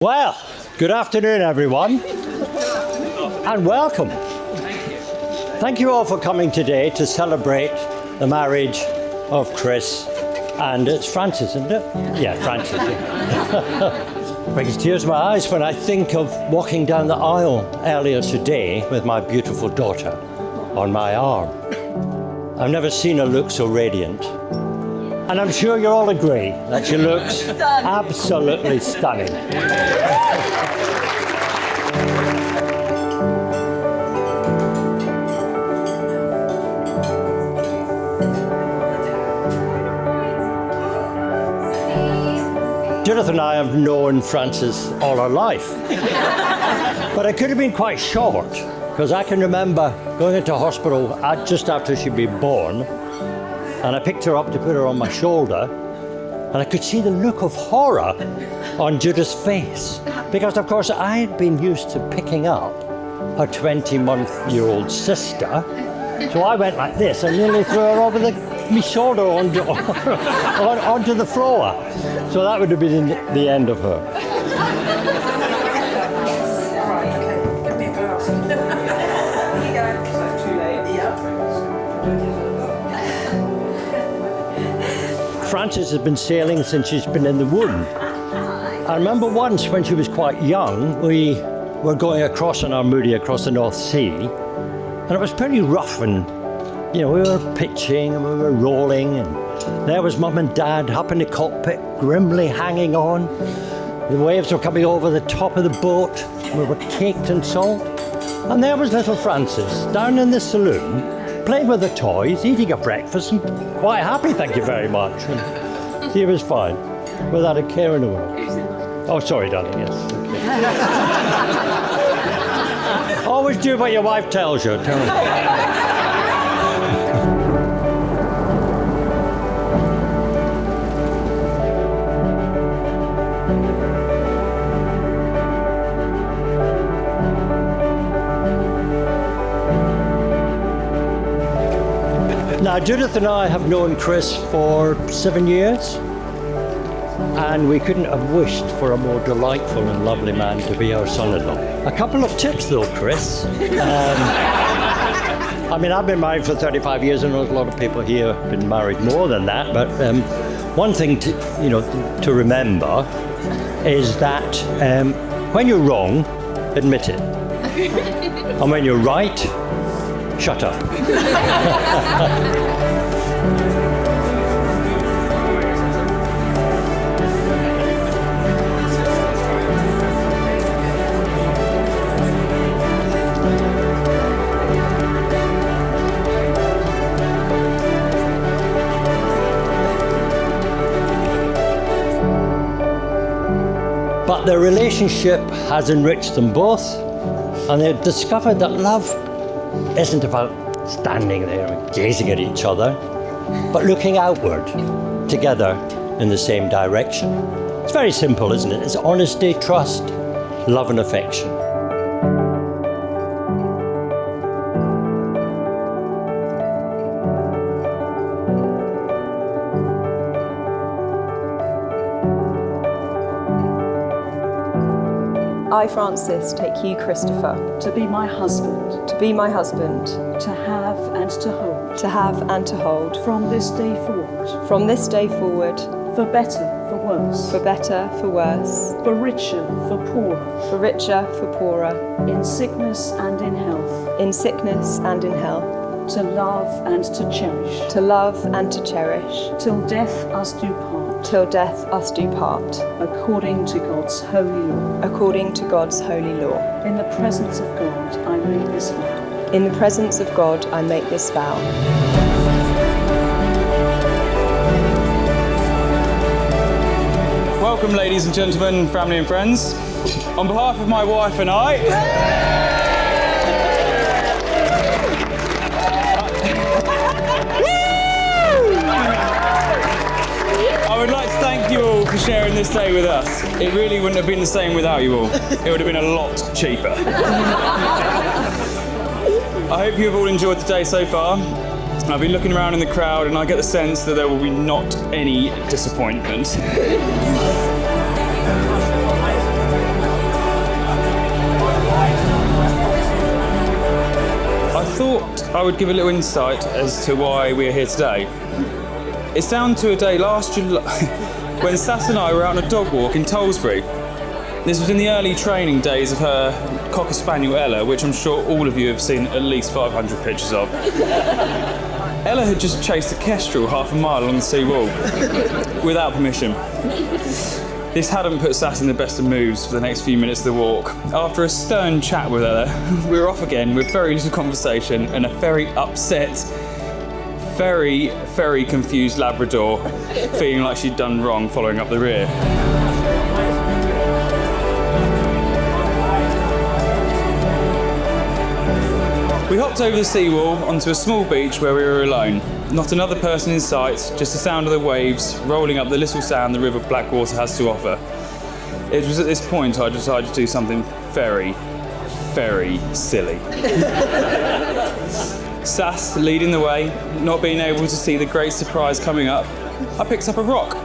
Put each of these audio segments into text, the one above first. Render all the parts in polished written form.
Well, good afternoon, everyone, and welcome. Thank you all for coming today to celebrate the marriage of Chris and it's Francis, isn't it? Yeah, Francis. Yeah. Brings tears to my eyes when I think of walking down the aisle earlier today with my beautiful daughter on my arm. I've never seen her look so radiant. And I'm sure you all agree that she looks absolutely stunning. Judith and I have known Frances all our life. But it could have been quite short, because I can remember going into hospital just after she'd been born, and I picked her up to put her on my shoulder, and I could see the look of horror on Judith's face, because of course I had been used to picking up her 20-month-old sister, so I went like this and nearly threw her over my shoulder onto the floor. So that would have been the end of her. Frances has been sailing since she's been in the womb. I remember once when she was quite young, we were going across on our Moody across the North Sea, and it was pretty rough, and we were pitching and we were rolling, and there was Mum and Dad up in the cockpit, grimly hanging on. The waves were coming over the top of the boat, we were caked in salt, and there was little Frances down in the saloon, playing with the toys, eating a breakfast, and quite happy, thank you very much. And she was fine, without a care in the world. Oh, sorry, darling, yes. Okay. Always do what your wife tells you. Tell her. Now, Judith and I have known Chris for 7 years, and we couldn't have wished for a more delightful and lovely man to be our son-in-law. A couple of tips, though, Chris. I've been married for 35 years, and there's a lot of people here have been married more than that, but one thing to remember is that when you're wrong, admit it. And when you're right, shut up. But their relationship has enriched them both, and they've discovered that love isn't about standing there and gazing at each other, but looking outward together in the same direction. It's very simple, isn't it? It's honesty, trust, love and affection. I, Francis, take you, Christopher, to be my husband, to be my husband, to have and to hold, to have and to hold, from this day forward, from this day forward, for better, for worse, for better, for worse, for richer, for poorer, for richer, for poorer, in sickness and in health, in sickness and in health, to love and to cherish, to love and to cherish, till death us do part, till death us do part, according to God's holy law, according to God's holy law. In the presence of God, I make this vow. In the presence of God, I make this vow. Welcome, ladies and gentlemen, family and friends. On behalf of my wife and I, I would like to thank you all for sharing this day with us. It really wouldn't have been the same without you all. It would have been a lot cheaper. I hope you've all enjoyed the day so far. I've been looking around in the crowd and I get the sense that there will be not any disappointment. I would give a little insight as to why we are here today. It's down to a day last July when Sass and I were out on a dog walk in Tollesbury. This was in the early training days of her Cocker Spaniel Ella, which I'm sure all of you have seen at least 500 pictures of. Ella had just chased a kestrel half a mile along the sea wall without permission. This hadn't put Sass in the best of moods for the next few minutes of the walk. After a stern chat with Ella, we were off again with very little conversation and a very upset, very, very confused Labrador feeling like she'd done wrong following up the rear. We hopped over the seawall onto a small beach where we were alone. Not another person in sight, just the sound of the waves rolling up the little sand the River Blackwater has to offer. It was at this point I decided to do something very, very silly. Sass leading the way, not being able to see the great surprise coming up, I picked up a rock.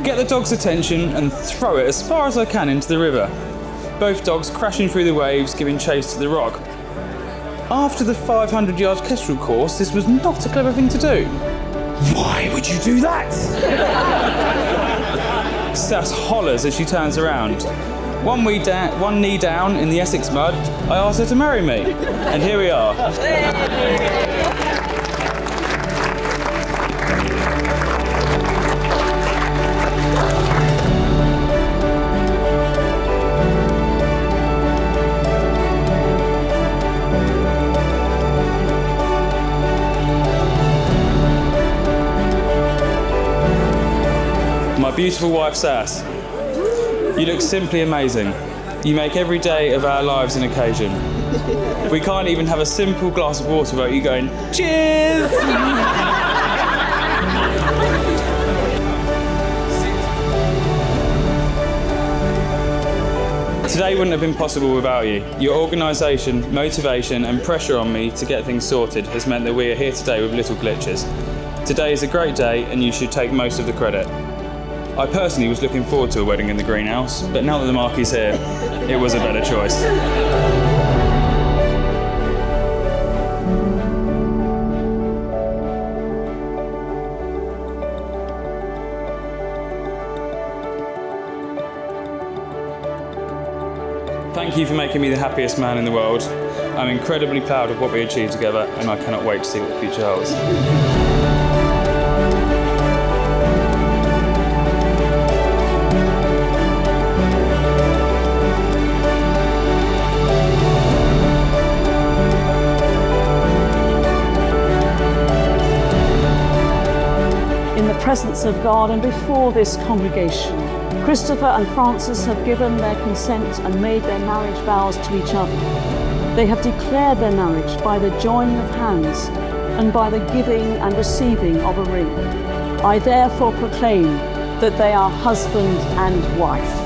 Get the dog's attention and throw it as far as I can into the river. Both dogs crashing through the waves, giving chase to the rock. After the 500-yard kestrel course, this was not a clever thing to do. Why would you do that? Sass hollers as she turns around. One knee down in the Essex mud, I asked her to marry me. And here we are. My beautiful wife, Sass. You look simply amazing. You make every day of our lives an occasion. We can't even have a simple glass of water without you going, cheers! Today wouldn't have been possible without you. Your organisation, motivation and pressure on me to get things sorted has meant that we are here today with little glitches. Today is a great day and you should take most of the credit. I personally was looking forward to a wedding in the greenhouse, but now that the marquee's here, it was a better choice. Thank you for making me the happiest man in the world. I'm incredibly proud of what we achieved together, and I cannot wait to see what the future holds. In the presence of God and before this congregation, Christopher and Frances have given their consent and made their marriage vows to each other. They have declared their marriage by the joining of hands and by the giving and receiving of a ring. I therefore proclaim that they are husband and wife.